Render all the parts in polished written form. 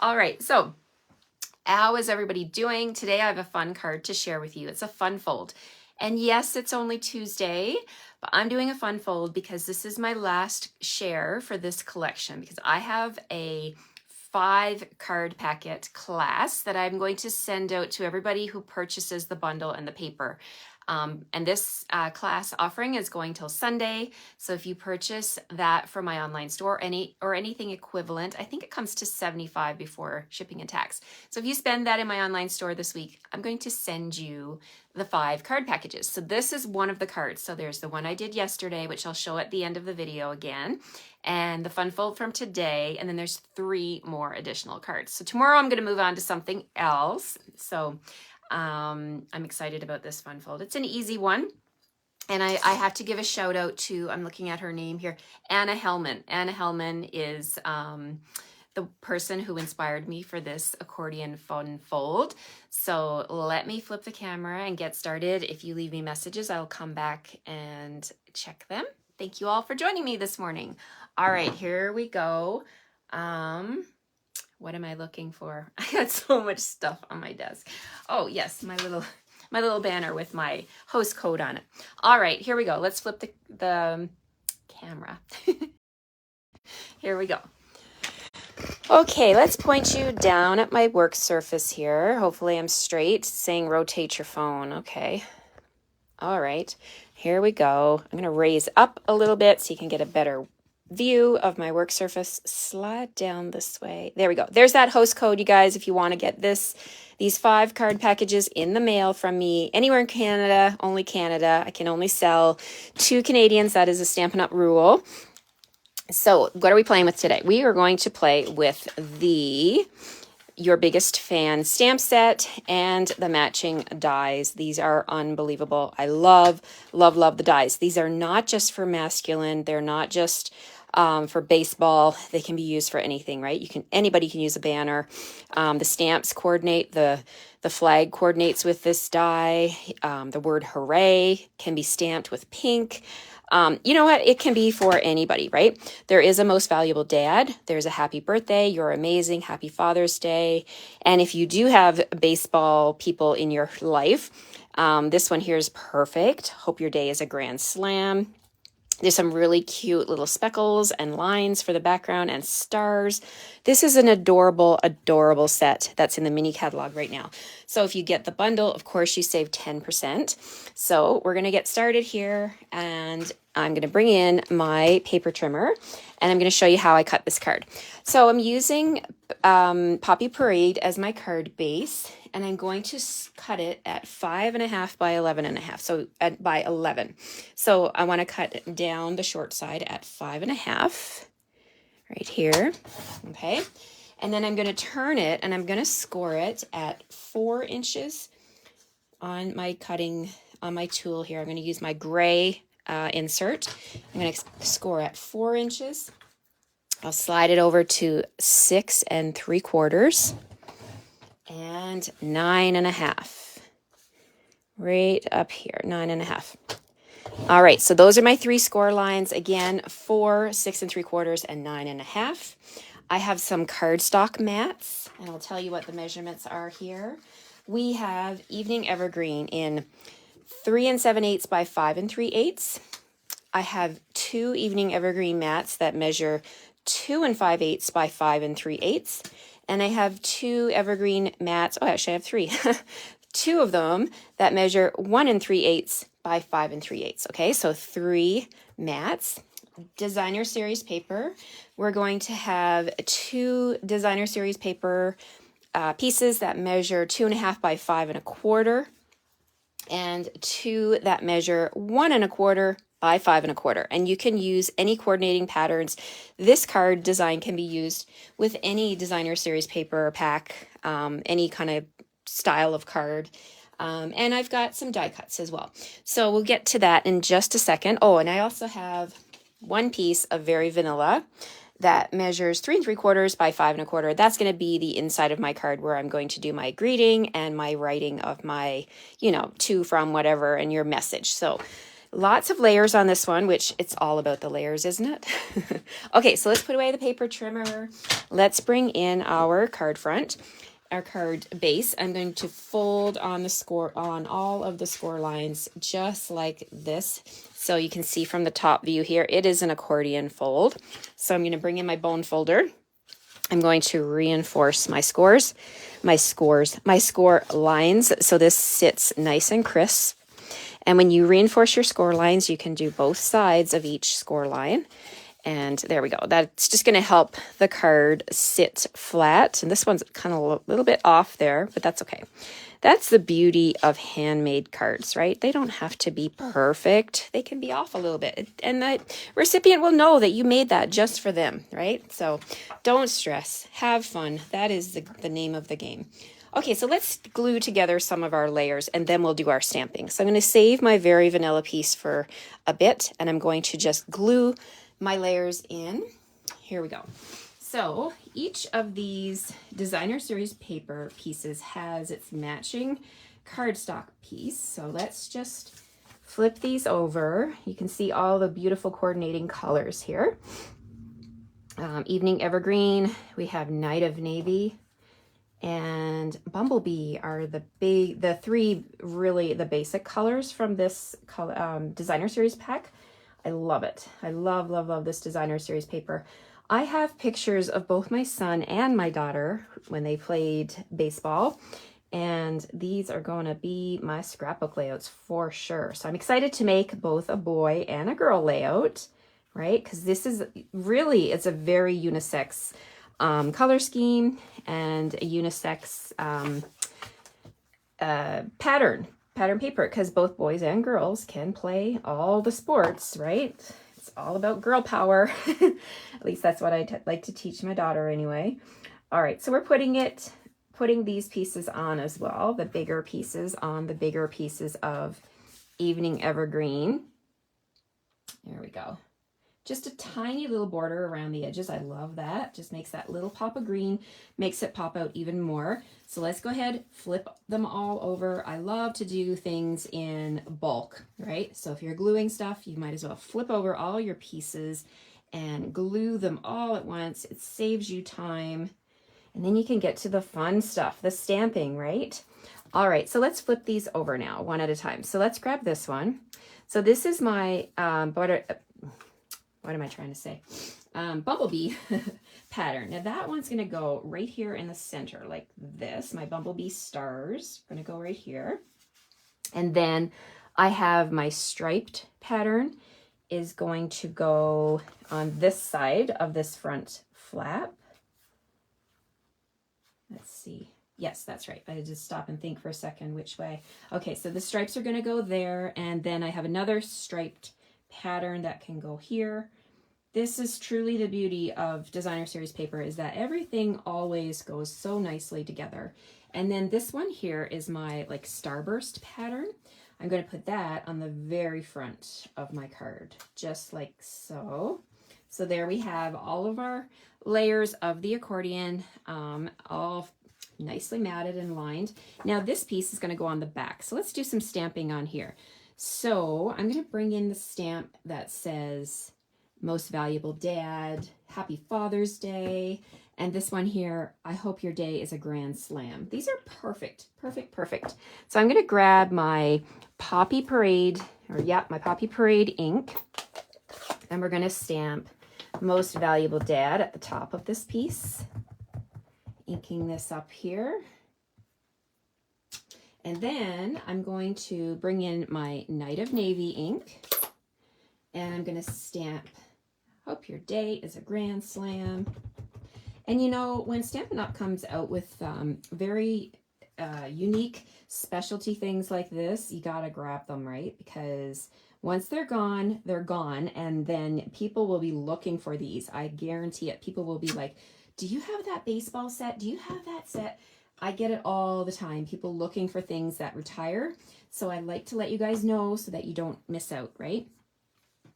All right, so how is everybody doing? Today I have a fun card to share with you. It's a fun fold. And yes, it's only Tuesday, but I'm doing a fun fold because this is my last share for this collection because I have a 5-card packet class that I'm going to send out to everybody who purchases the bundle and the paper. And this class offering is going till Sunday. So if you purchase that from my online store, or anything equivalent, I think it comes to $75 before shipping and tax. So if you spend that in my online store this week, I'm going to send you the 5 card packages. So this is one of the cards. So there's the one I did yesterday, which I'll show at the end of the video again, and the fun fold from today. And then there's 3 more additional cards. So tomorrow I'm going to move on to something else. So I'm excited about this fun fold. It's an easy one. And I have to give a shout out to, I'm looking at her name here, Anna Hellman. Anna Hellman is the person who inspired me for this accordion fun fold. So let me flip the camera and get started. If you leave me messages, I'll come back and check them. Thank you all for joining me this morning. All right, here we go. What am I looking for? I got so much stuff on my desk. Oh yes, my little banner with my host code on it. All right, here we go. Let's flip the camera. Here we go. Okay, let's point you down at my work surface here. Hopefully I'm straight. It's saying rotate your phone. Okay. All right, here we go. I'm going to raise up a little bit so you can get a better view of my work surface. Slide down this way. There we go. There's that host code, you guys, if you want to get these 5 card packages in the mail from me anywhere in Canada, only Canada. I can only sell to Canadians. That is a Stampin' Up! Rule. So what are we playing with today? We are going to play with the Your Biggest Fan stamp set and the matching dies. These are unbelievable. I love, love, love the dies. These are not just for masculine. They're not just for baseball. They can be used for anything, right? Anybody can use a banner. The stamps coordinate, the flag coordinates with this die. The word hooray can be stamped with pink. You know what? It can be for anybody, right? There is a most valuable dad. There's a happy birthday. You're amazing. Happy Father's Day. And if you do have baseball people in your life, this one here is perfect. Hope your day is a grand slam. There's some really cute little speckles and lines for the background and stars. This is an adorable, adorable set that's in the mini catalog right now. So if you get the bundle, of course, you save 10%. So we're going to get started here, and I'm going to bring in my paper trimmer, and I'm going to show you how I cut this card. So I'm using Poppy Parade as my card base, and I'm going to cut it at 5.5 by 11.5. So by 11. So I want to cut down the short side at 5.5 right here. Okay. And then I'm going to turn it, and I'm going to score it at 4 inches on my tool here. I'm going to use my gray insert. I'm going to score at 4 inches. I'll slide it over to 6 3/4 and 9.5. Right up here, 9.5. All right, so those are my 3 score lines. Again, 4, 6 3/4, and 9.5. I have some cardstock mats, and I'll tell you what the measurements are here. We have Evening Evergreen in 3 7/8 by 5 3/8. I have 2 Evening Evergreen mats that measure 2 5/8 by 5 3/8. And I have 2 evergreen mats. Oh, actually I have 3. 2 of them that measure 1 3/8 by 5 3/8. Okay, so 3 mats. Designer Series paper. We're going to have 2 Designer Series paper pieces that measure 2.5 by 5 1/4, and 2 that measure 1 1/4 by 5 1/4. And you can use any coordinating patterns. This card design can be used with any Designer Series paper pack, any kind of style of card. And I've got some die cuts as well. So we'll get to that in just a second. Oh, and I also have one piece of Very Vanilla that measures 3 3/4 by 5 1/4. That's going to be the inside of my card where I'm going to do my greeting and my writing of my, to, from, whatever, and your message. So Lots of layers on this one, which it's all about the layers, isn't it? Okay, so let's put away the paper trimmer. Let's bring in our card front, our card base. I'm going to fold on the score, on all of the score lines, just like this. So you can see from the top view here, it is an accordion fold. So I'm going to bring in my bone folder. I'm going to reinforce my score lines. So this sits nice and crisp. And when you reinforce your score lines, you can do both sides of each score line. And there we go. That's just going to help the card sit flat. And this one's kind of a little bit off there, but that's okay. That's the beauty of handmade cards, right? They don't have to be perfect. They can be off a little bit. And the recipient will know that you made that just for them, right? So don't stress. Have fun. That is the name of the game. Okay, so let's glue together some of our layers and then we'll do our stamping. So I'm going to save my very vanilla piece for a bit and I'm going to just glue my layers in. Here we go. So each of these designer series paper pieces has its matching cardstock piece. So let's just flip these over. You can see all the beautiful coordinating colors here. Evening Evergreen, we have Night of Navy, and Bumblebee are the three really the basic colors from this designer series pack. I love it. I love this designer series paper. I have pictures of both my son and my daughter when they played baseball, and these are going to be my scrapbook layouts for sure. So I'm excited to make both a boy and a girl layout, right? Because this is really, it's a very unisex color scheme and a unisex pattern paper, because both boys and girls can play all the sports, right? It's all about girl power. At least that's what I like to teach my daughter anyway. All right, so we're putting these pieces on as well, the bigger pieces on the bigger pieces of Evening Evergreen. There we go. Just a tiny little border around the edges. I love that. Just makes that little pop of green, makes it pop out even more. So let's go ahead, flip them all over. I love to do things in bulk, right? So if you're gluing stuff, you might as well flip over all your pieces and glue them all at once. It saves you time. And then you can get to the fun stuff, the stamping, right? All right, so let's flip these over now, one at a time. So let's grab this one. So this is my Bumblebee pattern. Now that one's going to go right here in the center like this. My Bumblebee stars are going to go right here. And then I have my striped pattern is going to go on this side of this front flap. Let's see. Yes, that's right. I just stop and think for a second which way. Okay, so the stripes are going to go there. And then I have another striped pattern that can go here. This is truly the beauty of designer series paper, is that everything always goes so nicely together. And then this one here is my like starburst pattern. I'm going to put that on the very front of my card, just like so. So there we have all of our layers of the accordion, all nicely matted and lined. Now this piece is going to go on the back. So let's do some stamping on here. So I'm going to bring in the stamp that says Most Valuable Dad, Happy Father's Day, and this one here, I hope your day is a grand slam. These are perfect, perfect, perfect. So I'm going to grab my Poppy Parade, my Poppy Parade ink, and we're going to stamp Most Valuable Dad at the top of this piece. Inking this up here. And then I'm going to bring in my Night of Navy ink, and I'm going to stamp Hope Your Day is a Grand Slam. And you know, when Stampin' Up! Comes out with very unique specialty things like this, you gotta grab them, right? Because once they're gone, and then people will be looking for these. I guarantee it. People will be like, do you have that baseball set? Do you have that set? I get it all the time. People looking for things that retire. So I like to let you guys know so that you don't miss out, right?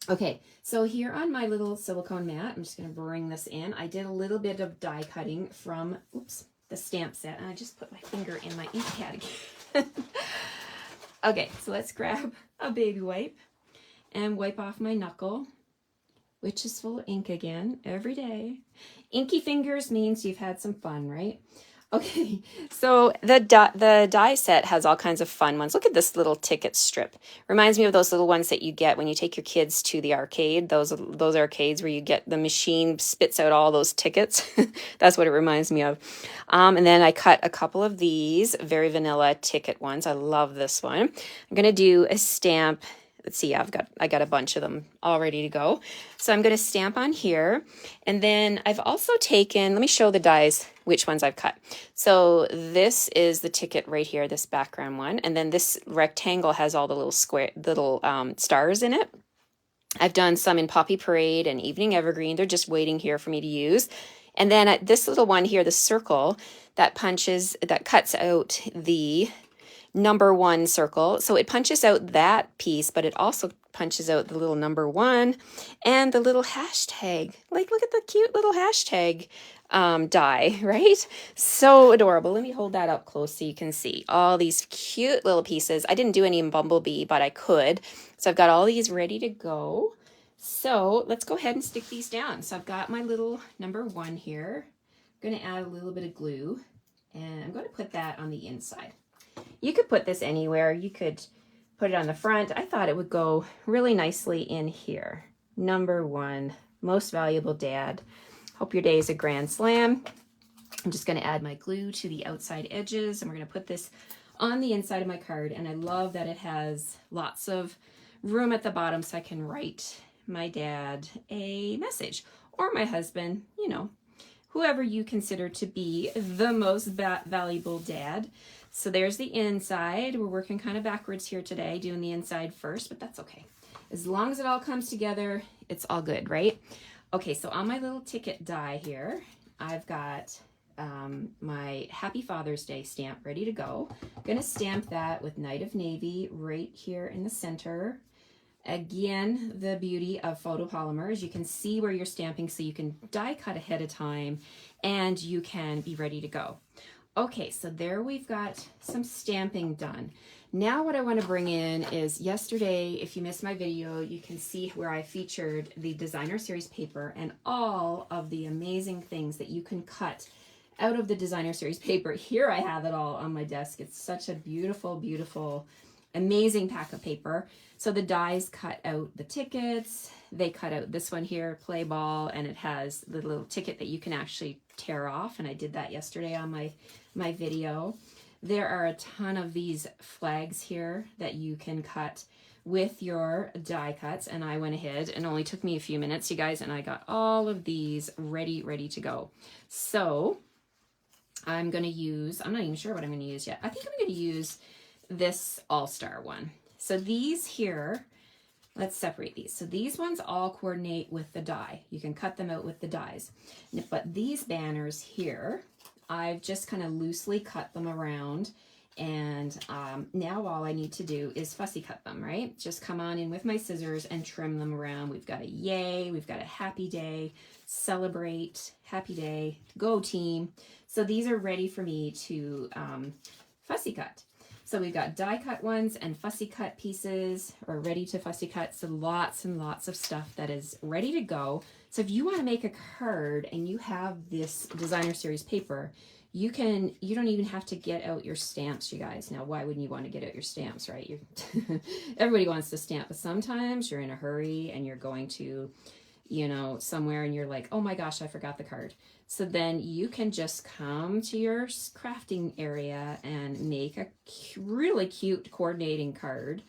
Okay, so here on my little silicone mat, I'm just going to bring this in. I did a little bit of die cutting from, the stamp set, and I just put my finger in my ink pad again. Okay, so let's grab a baby wipe, and wipe off my knuckle, which is full of ink again every day. Inky fingers means you've had some fun, right? Okay, so the die set has all kinds of fun ones. Look at this little ticket strip. Reminds me of those little ones that you get when you take your kids to the arcade. Those arcades where you get the machine spits out all those tickets. That's what it reminds me of. And then I cut a couple of these very vanilla ticket ones. I love this one. I'm gonna do a stamp. Let's see, I got a bunch of them all ready to go. So I'm going to stamp on here. And then I've also taken, let me show the dies, which ones I've cut. So this is the ticket right here, this background one. And then this rectangle has all the little stars in it. I've done some in Poppy Parade and Evening Evergreen. They're just waiting here for me to use. And then this little one here, the circle that cuts out the number 1 circle. So it punches out that piece, but it also punches out the little number 1 and the little hashtag. Like, look at the cute little hashtag die, right? So adorable. Let me hold that up close so you can see all these cute little pieces. I didn't do any in Bumblebee, but I could. So I've got all these ready to go. So let's go ahead and stick these down. So I've got my little number 1 here. I'm going to add a little bit of glue, and I'm going to put that on the inside. You could put this anywhere. You could put it on the front. I thought it would go really nicely in here. Number 1, most valuable dad. Hope your day is a grand slam. I'm just going to add my glue to the outside edges, and we're going to put this on the inside of my card. And I love that it has lots of room at the bottom so I can write my dad a message, or my husband, you know, whoever you consider to be the most valuable dad. So there's the inside. We're working kind of backwards here today, doing the inside first, but that's okay. As long as it all comes together, it's all good, right? Okay, so on my little ticket die here, I've got my Happy Father's Day stamp ready to go. I'm gonna stamp that with Night of Navy right here in the center. Again, the beauty of photopolymers, you can see where you're stamping, so you can die cut ahead of time and you can be ready to go. Okay, so there we've got some stamping done. Now what I want to bring in is yesterday, if you missed my video, you can see where I featured the Designer Series paper and all of the amazing things that you can cut out of the Designer Series paper. Here I have it all on my desk. It's such a beautiful, beautiful, amazing pack of paper. So the dies cut out the tickets. They cut out this one here, Play Ball, and it has the little ticket that you can actually tear off. And I did that yesterday on my video. There are a ton of these flags here that you can cut with your die cuts, and I went ahead and only took me a few minutes, you guys, and I got all of these ready to go. So I'm going to use, I'm not even sure what I'm going to use yet. I think I'm going to use this All-Star one. So these here, let's separate these. So these ones all coordinate with the die. You can cut them out with the dies. But these banners here, I've just kind of loosely cut them around, and now all I need to do is fussy cut them, right? Just come on in with my scissors and trim them around. We've got a yay, we've got a happy day, celebrate, happy day, go team. So these are ready for me to fussy cut. So we've got die cut ones and fussy cut pieces, or ready to fussy cut. So lots and lots of stuff that is ready to go. So if you want to make a card and you have this Designer Series paper, you don't even have to get out your stamps, you guys. Now, why wouldn't you want to get out your stamps, right? Everybody wants to stamp, but sometimes you're in a hurry and you're going to, you know, somewhere and you're like, oh my gosh, I forgot the card. So then you can just come to your crafting area and make a really cute coordinating card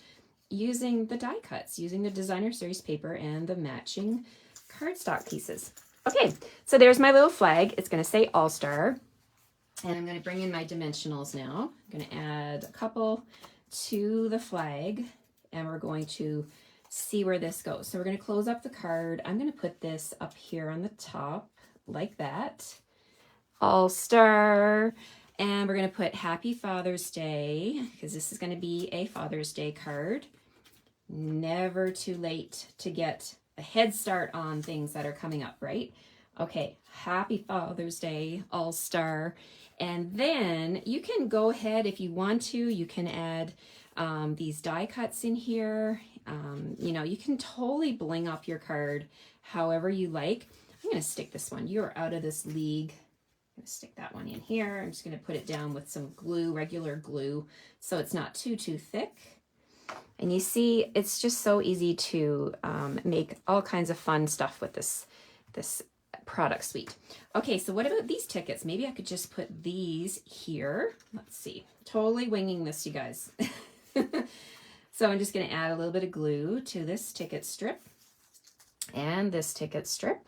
using the die cuts, using the Designer Series paper and the matching cardstock pieces. Okay, so there's my little flag. It's going to say All-Star. And I'm going to bring in my dimensionals now. I'm going to add a couple to the flag, and we're going to see where this goes. So we're going to close up the card. I'm going to put this up here on the top like that. All-Star. And we're going to put Happy Father's Day, because this is going to be a Father's Day card. Never too late to get a head start on things that are coming up, right? Okay, Happy Father's Day, All-Star. And then you can go ahead if you want to, you can add these die cuts in here. You know, you can totally bling up your card however you like. I'm going to stick this one. You're out of this league. I'm going to stick that one in here. I'm just going to put it down with some glue, regular glue, so it's not too thick. And you see, it's just so easy to make all kinds of fun stuff with this product suite. Okay, so what about these tickets? Maybe I could just put these here. Let's see. Totally winging this, you guys. So I'm just going to add a little bit of glue to this ticket strip and this ticket strip.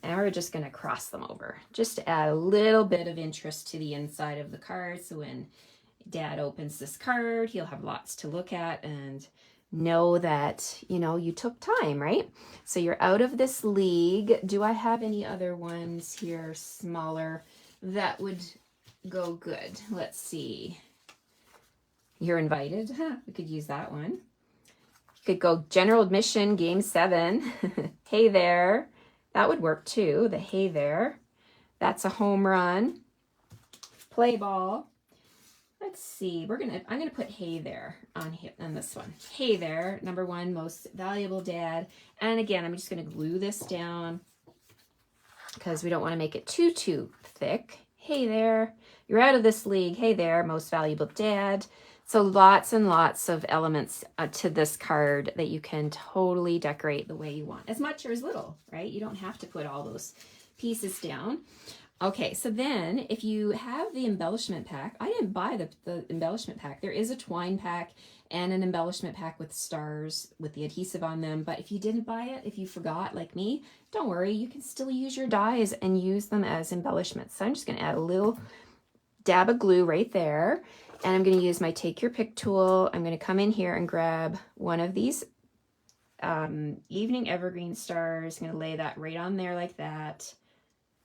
And we're just going to cross them over just to add a little bit of interest to the inside of the card. So when Dad opens this card, he'll have lots to look at and know that, you know, you took time, right? So you're out of this league. Do I have any other ones here, smaller, that would go good? Let's see. You're invited. We could use that one. You could go general admission, game 7. Hey there. That would work too. The hey there. That's a home run. Play ball. Let's see. I'm gonna put hey there on this one. Hey there, number 1, most valuable dad. And again, I'm just gonna glue this down because we don't want to make it too thick. Hey there, you're out of this league. Hey there, most valuable dad. So lots and lots of elements to this card that you can totally decorate the way you want, as much or as little, right? You don't have to put all those pieces down. Okay, so then if you have the embellishment pack, I didn't buy the embellishment pack. There is a twine pack and an embellishment pack with stars with the adhesive on them. But if you didn't buy it, if you forgot like me, don't worry, you can still use your dies and use them as embellishments. So I'm just gonna add a little dab of glue right there. And I'm gonna use my Take Your Pick tool. I'm gonna come in here and grab one of these evening evergreen stars. I'm gonna lay that right on there like that.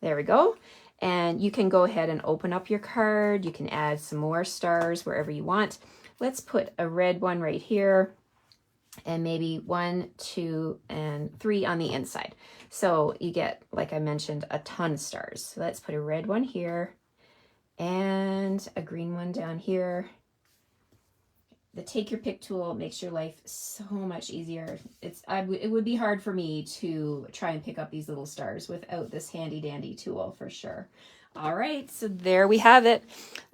There we go. And you can go ahead and open up your card. You can add some more stars wherever you want. Let's put a red one right here and maybe 1, 2, and 3 on the inside. So you get, like I mentioned, a ton of stars. So let's put a red one here and a green one down here. The Take Your Pick tool makes your life so much easier. It would be hard for me to try and pick up these little stars without this handy dandy tool for sure. All right, so there we have it.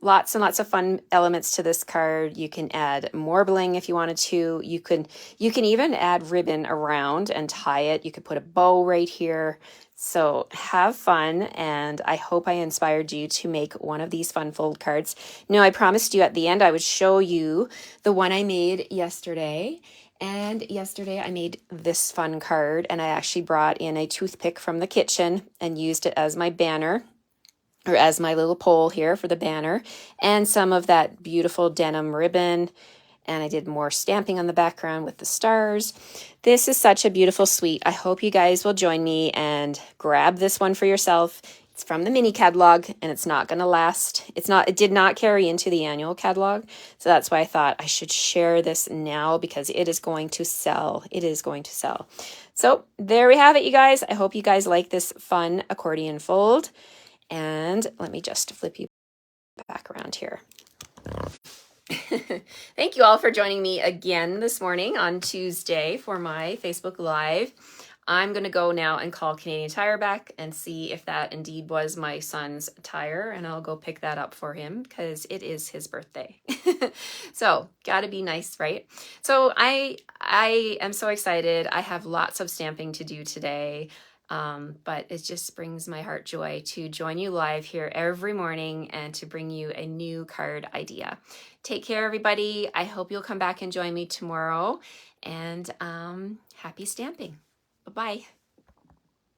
Lots and lots of fun elements to this card. You can add more bling if you wanted to. You can even add ribbon around and tie it. You could put a bow right here. So have fun, and I hope I inspired you to make one of these fun fold cards. Now, I promised you at the end I would show you the one I made yesterday. And yesterday I made this fun card, and I actually brought in a toothpick from the kitchen and used it as my banner, or as my little pole here for the banner, and some of that beautiful denim ribbon. And I did more stamping on the background with the stars. This is such a beautiful suite. I hope you guys will join me and grab this one for yourself. It's from the mini catalog, and it's not going to last. It did not carry into the annual catalog. So that's why I thought I should share this now, because it is going to sell. It is going to sell. So there we have it, you guys. I hope you guys like this fun accordion fold. And let me just flip you back around here. Thank you all for joining me again this morning on Tuesday for my Facebook Live. I'm going to go now and call Canadian Tire back and see if that indeed was my son's tire, and I'll go pick that up for him because it is his birthday. So gotta be nice, right? So I am so excited. I have lots of stamping to do today. But it just brings my heart joy to join you live here every morning and to bring you a new card idea. Take care, everybody. I hope you'll come back and join me tomorrow. And happy stamping. Bye-bye.